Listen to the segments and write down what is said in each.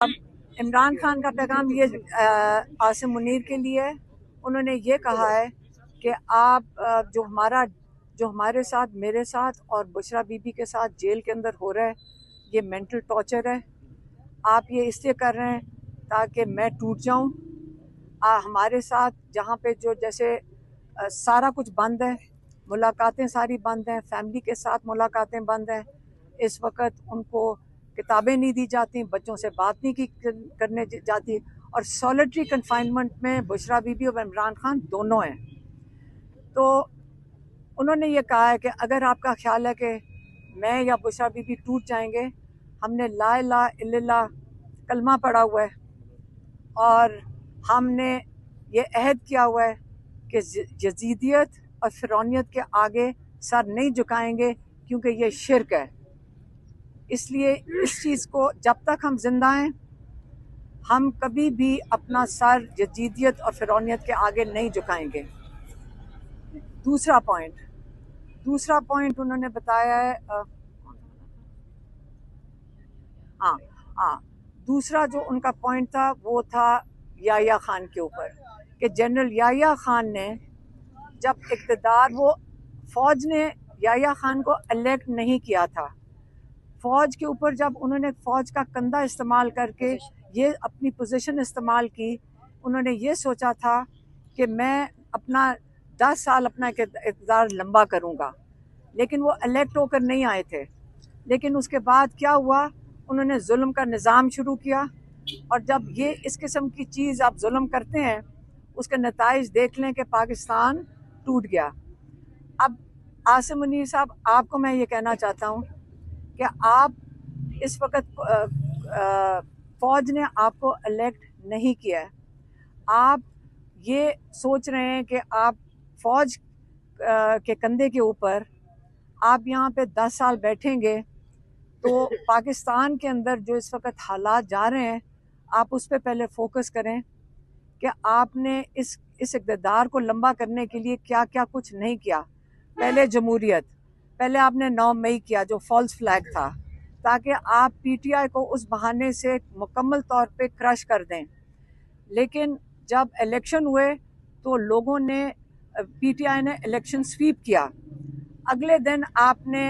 इमरान खान का पैगाम ये आसिम मुनीर के लिए है। उन्होंने ये कहा है कि आप जो हमारे साथ, मेरे साथ और बुशरा बीबी के साथ जेल के अंदर हो रहा है, ये मेंटल टॉर्चर है। आप ये इसलिए कर रहे हैं ताकि मैं टूट जाऊं। हमारे साथ जहाँ पे जो जैसे सारा कुछ बंद है, मुलाकातें सारी बंद हैं, फैमिली के साथ मुलाकातें बंद हैं। इस वक्त उनको किताबें नहीं दी जाती, बच्चों से बात नहीं की करने जाती, और सॉलिटरी कन्फाइनमेंट में बुशरा बीबी और इमरान खान दोनों हैं। तो उन्होंने ये कहा है कि अगर आपका ख्याल है कि मैं या बुशरा बीबी टूट जाएंगे, हमने ला इलाहा इल्लल्लाह कलमा पढ़ा हुआ है और हमने ये अहद किया हुआ है कि यजीदियत और फिरौनियत के आगे सर नहीं झुकाएंगे, क्योंकि ये शिर्क है। इसलिए इस चीज़ को जब तक हम जिंदा हैं, हम कभी भी अपना सर यजीदियत और फिरौनियत के आगे नहीं झुकाएंगे। दूसरा पॉइंट उन्होंने बताया है, दूसरा जो उनका पॉइंट था वो था याह्या खान के ऊपर, कि जनरल याह्या खान ने जब इक़्तिदार, वो फौज ने याह्या खान को इलेक्ट नहीं किया था। फौज के ऊपर जब उन्होंने फौज का कंधा इस्तेमाल करके ये अपनी पोजीशन इस्तेमाल की, उन्होंने ये सोचा था कि मैं अपना 10 साल अपना इक़्तिदार लंबा करूँगा, लेकिन वो इलेक्ट होकर नहीं आए थे। लेकिन उसके बाद क्या हुआ, उन्होंने जुल्म का निज़ाम शुरू किया, और जब ये इस किस्म की चीज़ आप जुल्म करते हैं, उसके नताइज देख लें कि पाकिस्तान टूट गया। अब आसिम मुनीर साहब, आपको मैं ये कहना चाहता हूँ कि आप इस वक्त फौज ने आपको इलेक्ट नहीं किया है। आप ये सोच रहे हैं कि आप फौज के कंधे के ऊपर आप यहाँ पे 10 साल बैठेंगे, तो पाकिस्तान के अंदर जो इस वक्त हालात जा रहे हैं, आप उस पर पहले फोकस करें कि आपने इस इक़्तिदार को लंबा करने के लिए क्या क्या कुछ नहीं किया। पहले जमहूरियत, पहले आपने 9 मई किया जो फॉल्स फ्लैग था, ताकि आप पीटीआई को उस बहाने से मुकम्मल तौर पे क्रश कर दें। लेकिन जब इलेक्शन हुए तो लोगों ने, पीटीआई ने इलेक्शन स्वीप किया। अगले दिन आपने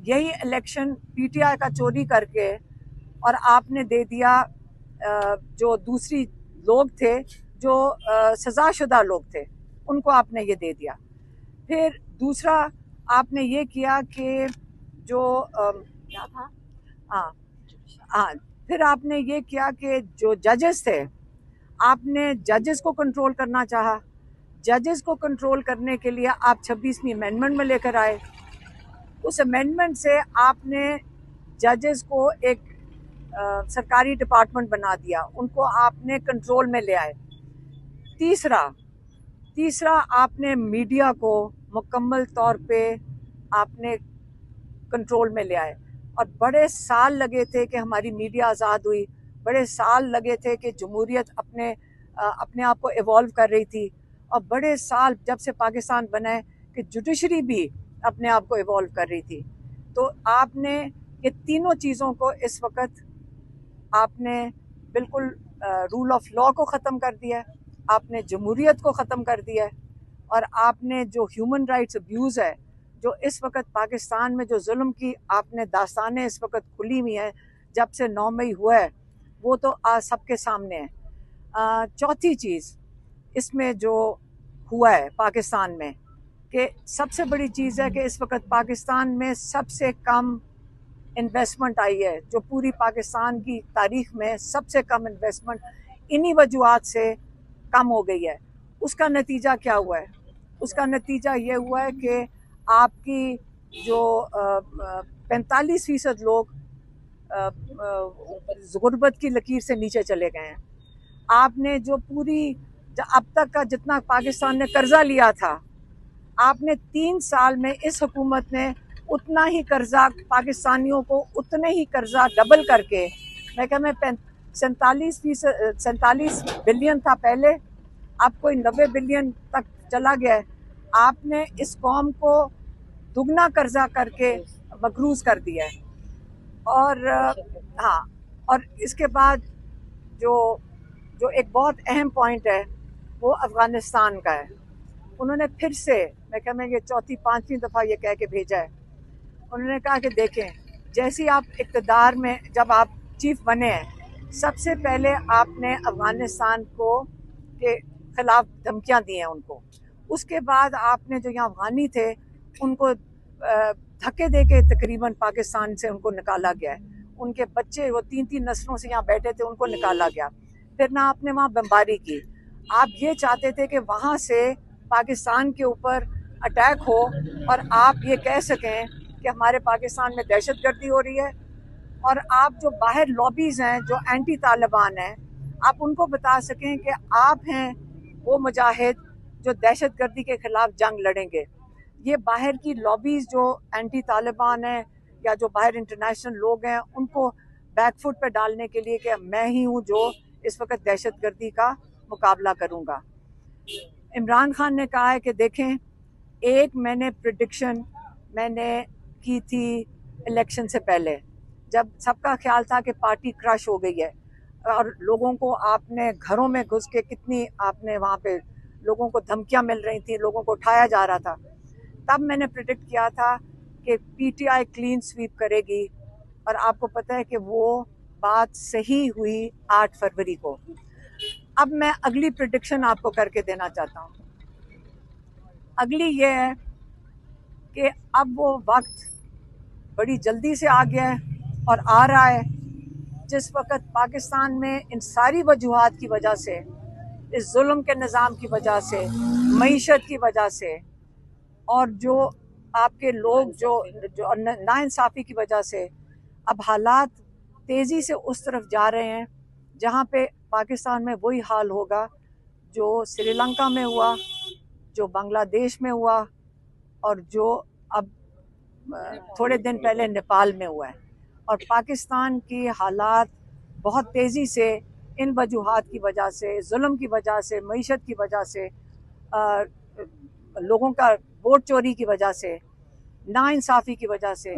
यही इलेक्शन पीटीआई का चोरी करके और आपने दे दिया जो दूसरी लोग थे, जो सज़ाशुदा लोग थे, उनको आपने ये दे दिया। फिर दूसरा आपने ये किया कि जो क्या था, फिर आपने ये किया कि जो जजेस थे, आपने जजेस को कंट्रोल करना चाहा। जजेस को कंट्रोल करने के लिए आप 26वीं अमेंडमेंट में लेकर आए। उस अमेंडमेंट से आपने जजेस को एक सरकारी डिपार्टमेंट बना दिया, उनको आपने कंट्रोल में ले आए। तीसरा आपने मीडिया को मुकम्मल तौर पे आपने कंट्रोल में ले आए। और बड़े साल लगे थे कि हमारी मीडिया आज़ाद हुई, बड़े साल लगे थे कि जमहूरियत अपने आप को इवॉल्व कर रही थी, और बड़े साल जब से पाकिस्तान बना है कि जुडिशरी भी अपने आप को इवॉल्व कर रही थी। तो आपने ये तीनों चीज़ों को इस वक्त आपने बिल्कुल रूल ऑफ लॉ को ख़त्म कर दिया है, आपने जमहूरियत को ख़त्म कर दिया है, और आपने जो ह्यूमन राइट्स अब्यूज़ है, जो इस वक्त पाकिस्तान में जो जुल्म की आपने दास्तानें इस वक्त खुली हुई हैं जब से 9 मई हुआ है, वो तो आज सबके सामने है। चौथी चीज़ इसमें जो हुआ है पाकिस्तान में, कि सबसे बड़ी चीज़ है कि इस वक्त पाकिस्तान में सबसे कम इन्वेस्टमेंट आई है, जो पूरी पाकिस्तान की तारीख में सबसे कम इन्वेस्टमेंट इन्हीं वजूहात से कम हो गई है। उसका नतीजा क्या हुआ है? उसका नतीजा ये हुआ है कि आपकी जो 45% लोग गुर्बत की लकीर से नीचे चले गए हैं। आपने जो अब तक का जितना पाकिस्तान ने कर्जा लिया था, आपने 3 साल में इस हुकूमत ने उतना ही कर्जा पाकिस्तानियों को, उतने ही कर्जा डबल करके, मैं क्या, मैं 47 बिलियन था पहले, अब कोई 90 बिलियन तक चला गया है। आपने इस कौम को दुगना कर्जा करके मकरूज कर दिया है। और हाँ, और इसके बाद जो जो एक बहुत अहम पॉइंट है वो अफ़गानिस्तान का है। उन्होंने फिर से, मैं ये चौथी पांचवी दफ़ा ये कह के भेजा है, उन्होंने कहा कि देखें, जैसे आप इक़्तिदार में जब आप चीफ बने हैं, सबसे पहले आपने अफ़गानिस्तान को के ख़िलाफ़ धमकियां दी हैं उनको। उसके बाद आपने जो यहाँ अफ़गानी थे उनको धक्के दे के तकरीबन पाकिस्तान से उनको निकाला गया है। उनके बच्चे वो 3-3 नस्लों से यहाँ बैठे थे, उनको निकाला गया। फिर ना आपने वहाँ बमबारी की। आप ये चाहते थे कि वहाँ से पाकिस्तान के ऊपर अटैक हो और आप ये कह सकें कि हमारे पाकिस्तान में दहशतगर्दी हो रही है। और आप जो बाहर लॉबीज़ हैं जो एंटी तालिबान हैं, आप उनको बता सकें कि आप हैं वो मुजाहिद जो दहशतगर्दी के ख़िलाफ़ जंग लड़ेंगे। ये बाहर की लॉबीज़ जो एंटी तालिबान हैं या जो बाहर इंटरनेशनल लोग हैं, उनको बैकफुट पे डालने के लिए कि मैं ही हूँ जो इस वक्त दहशतगर्दी का मुकाबला करूँगा। इमरान खान ने कहा है कि देखें, एक मैंने प्रेडिक्शन की थी इलेक्शन से पहले, जब सबका ख्याल था कि पार्टी क्रश हो गई है और लोगों को आपने घरों में घुस के कितनी आपने वहाँ पे लोगों को धमकियाँ मिल रही थी, लोगों को उठाया जा रहा था। तब मैंने प्रेडिक्ट किया था कि पीटीआई क्लीन स्वीप करेगी और आपको पता है कि वो बात सही हुई 8 फरवरी को। अब मैं अगली प्रेडिक्शन आपको करके देना चाहता हूँ। अगली ये है कि अब वो वक्त बड़ी जल्दी से आ गया है और आ रहा है जिस वक्त पाकिस्तान में इन सारी वजूहात की वजह से, इस जुल्म के निज़ाम की वजह से, मईशत की वजह से और जो आपके लोग जो नाइंसाफ़ी की वजह से अब हालात तेज़ी से उस तरफ जा रहे हैं जहाँ पे पाकिस्तान में वही हाल होगा जो श्रीलंका में हुआ, जो बांग्लादेश में हुआ और जो अब थोड़े दिन पहले नेपाल में हुआ है। और पाकिस्तान की हालात बहुत तेज़ी से इन वजूहात की वजह से, जुल्म की वजह से, मईशत की वजह से, लोगों का वोट चोरी की वजह से, नाइंसाफ़ी की वजह से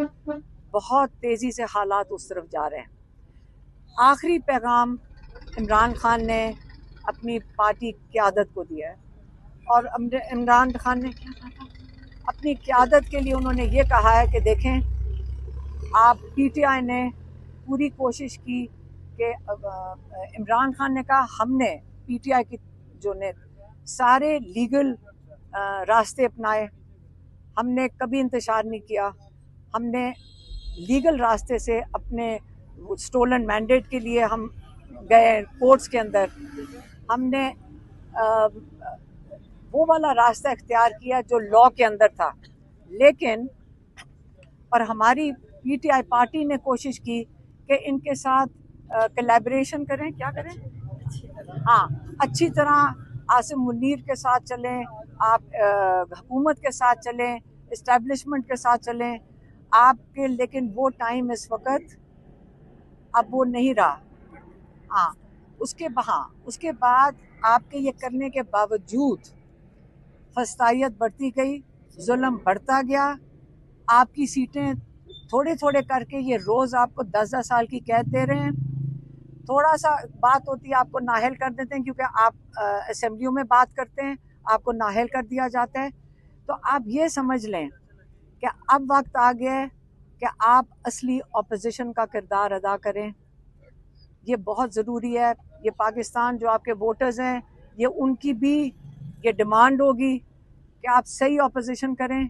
बहुत तेज़ी से हालात उस तरफ जा रहे हैं। आखिरी पैगाम इमरान खान ने अपनी पार्टी क़यादत को दिया है और इमरान खान ने अपनी क़यादत के लिए उन्होंने ये कहा है कि देखें, आप पीटीआई ने पूरी कोशिश की कि इमरान खान ने कहा हमने पीटीआई की जो ने सारे लीगल रास्ते अपनाए, हमने कभी इंतशार नहीं किया, हमने लीगल रास्ते से अपने स्टोलन मैंडेट के लिए हम गए कोर्ट्स के अंदर, हमने वो वाला रास्ता इख्तियार किया जो लॉ के अंदर था। लेकिन और हमारी पीटीआई पार्टी ने कोशिश की कि इनके साथ कोलैबोरेशन करें, क्या करें, हाँ, अच्छी तरह आसिम मुनीर के साथ चलें, आप हुकूमत के साथ चलें, इस्टेब्लिशमेंट के साथ चलें आपके, लेकिन वो टाइम इस वक्त अब वो नहीं रहा। हाँ, उसके बाद आपके ये करने के बावजूद फस्तायत बढ़ती गई, जुल्म बढ़ता गया, आपकी सीटें थोड़े थोड़े करके ये रोज़ आपको 10-10 साल की कैद दे रहे हैं। थोड़ा सा बात होती है आपको नाअहल कर देते हैं क्योंकि आप असेंबलियों में बात करते हैं, आपको नाअहल कर दिया जाता है। तो आप ये समझ लें कि अब वक्त आ गया है कि आप असली अपोजिशन का किरदार अदा करें। ये बहुत ज़रूरी है। ये पाकिस्तान जो आपके वोटर्स हैं, ये उनकी भी ये डिमांड होगी कि आप सही अपोजिशन करें।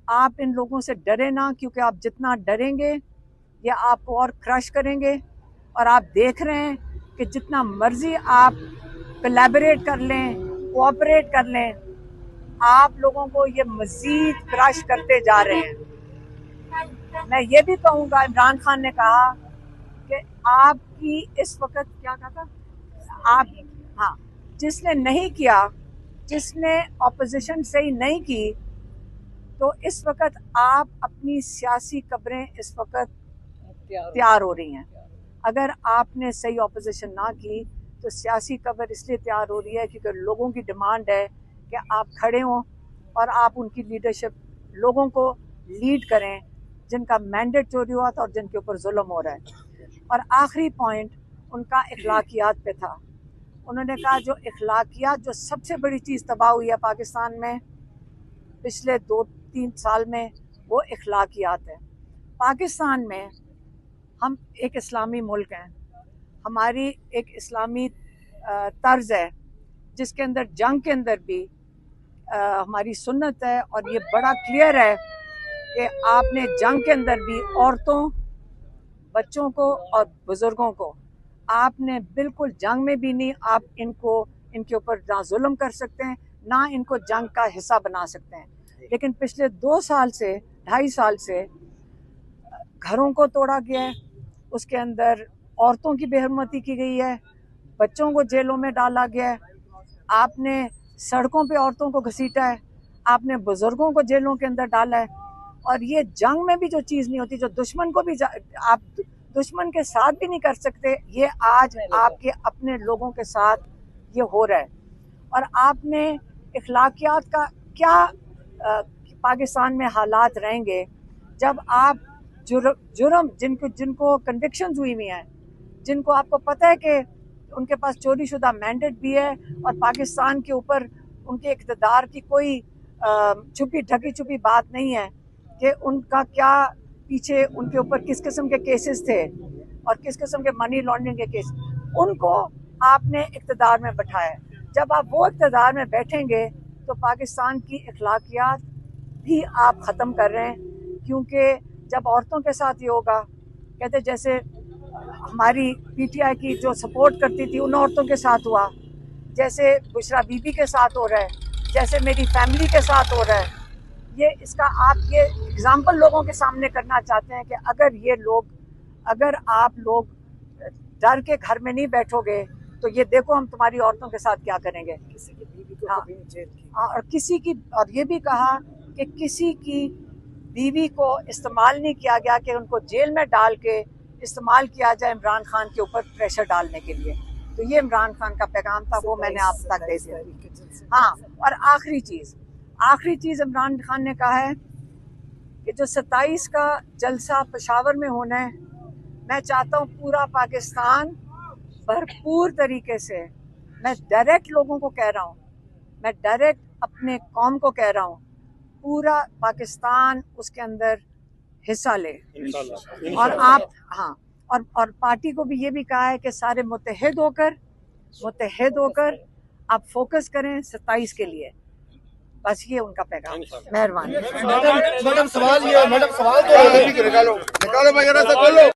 आप इन लोगों से डरे ना, क्योंकि आप जितना डरेंगे ये आपको और क्रश करेंगे। और आप देख रहे हैं कि जितना मर्जी आप कोलैबोरेट कर लें, कोऑपरेट कर लें, आप लोगों को ये मज़ीद क्रश करते जा रहे हैं। मैं ये भी कहूँगा, इमरान खान ने कहा कि आपकी इस वक्त क्या कहा था आप, हाँ, जिसने नहीं किया, जिसने अपोजिशन सही नहीं की, तो इस वक्त आप अपनी सियासी कब्रें इस वक्त तैयार हो रही हैं। अगर आपने सही अपोजिशन ना की तो सियासी कब्र इसलिए तैयार हो रही है क्योंकि लोगों की डिमांड है कि आप खड़े हों और आप उनकी लीडरशिप, लोगों को लीड करें जिनका मैंडेट चोरी हुआ था और जिनके ऊपर जुल्म हो रहा है। और आखिरी पॉइंट, उनका इखलाकियात पे था। उन्होंने कहा जो इखलाकियात, जो सबसे बड़ी चीज़ तबाह हुई है पाकिस्तान में पिछले 2-3 साल में, वो इखलाकियात है। पाकिस्तान में हम एक इस्लामी मुल्क हैं, हमारी एक इस्लामी तर्ज है जिसके अंदर जंग के अंदर भी हमारी सुन्नत है, और ये बड़ा क्लियर है कि आपने जंग के अंदर भी औरतों, बच्चों को और बुजुर्गों को आपने बिल्कुल जंग में भी नहीं, आप इनके ऊपर ना जुल्म कर सकते हैं, ना इनको जंग का हिस्सा बना सकते हैं। लेकिन पिछले 2 साल से, 2.5 साल से घरों को तोड़ा गया है, उसके अंदर औरतों की बेहरमती की गई है, बच्चों को जेलों में डाला गया है, आपने सड़कों पे औरतों को घसीटा है, आपने बुजुर्गों को जेलों के अंदर डाला है। और ये जंग में भी जो चीज़ नहीं होती, जो दुश्मन को भी आप दुश्मन के साथ भी नहीं कर सकते, ये आज आपके अपने लोगों के साथ ये हो रहा है। और आपने इखलाकियात का क्या पाकिस्तान में हालात रहेंगे जब आप जुर्म जिनको कन्विक्शंस हुई हुई हैं, जिनको आपको पता है कि उनके पास चोरी शुदा मैंडेट भी है और पाकिस्तान के ऊपर उनके इक़्तिदार की कोई छुपी ढकी छुपी बात नहीं है कि उनका क्या पीछे उनके ऊपर किस किस्म के केसेस थे और किस किस्म के मनी लॉन्ड्रिंग के केस, उनको आपने इक़्तिदार में बैठाया। जब आप वो इक़्तिदार में बैठेंगे तो पाकिस्तान की इखलाकियात भी आप ख़त्म कर रहे हैं, क्योंकि जब औरतों के साथ ये होगा, कहते जैसे हमारी PTI की जो सपोर्ट करती थी उन औरतों के साथ हुआ, जैसे बुशरा बीबी के साथ हो रहा है, जैसे मेरी फैमिली के साथ हो रहा है। ये इसका आप ये एग्जाम्पल लोगों के सामने करना चाहते हैं कि अगर आप लोग डर के घर में नहीं बैठोगे तो ये देखो हम तुम्हारी औरतों के साथ क्या करेंगे। किसी की बीवी को कभी नहीं जेल की। और ये भी कहा कि किसी की बीवी को इस्तेमाल नहीं किया गया कि उनको जेल में डाल के इस्तेमाल किया जाए इमरान खान के ऊपर प्रेशर डालने के लिए। तो ये इमरान खान का पैगाम था, वो मैंने आप तक दे दिया। हाँ, और आखिरी चीज़ इमरान खान ने कहा है कि जो 27 का जलसा पेशावर में होना है, मैं चाहता हूँ पूरा पाकिस्तान भरपूर तरीके से, मैं डायरेक्ट लोगों को कह रहा हूँ, मैं डायरेक्ट अपने कौम को कह रहा हूँ, पूरा पाकिस्तान उसके अंदर हिस्सा ले। और आप और पार्टी को भी ये भी कहा है कि सारे मुत्तहिद होकर आप फोकस करें 27 के लिए। बस ये उनका पैगाम। मेहरबानी। मैडम सवाल तो निकालो वगैरह से बोलो।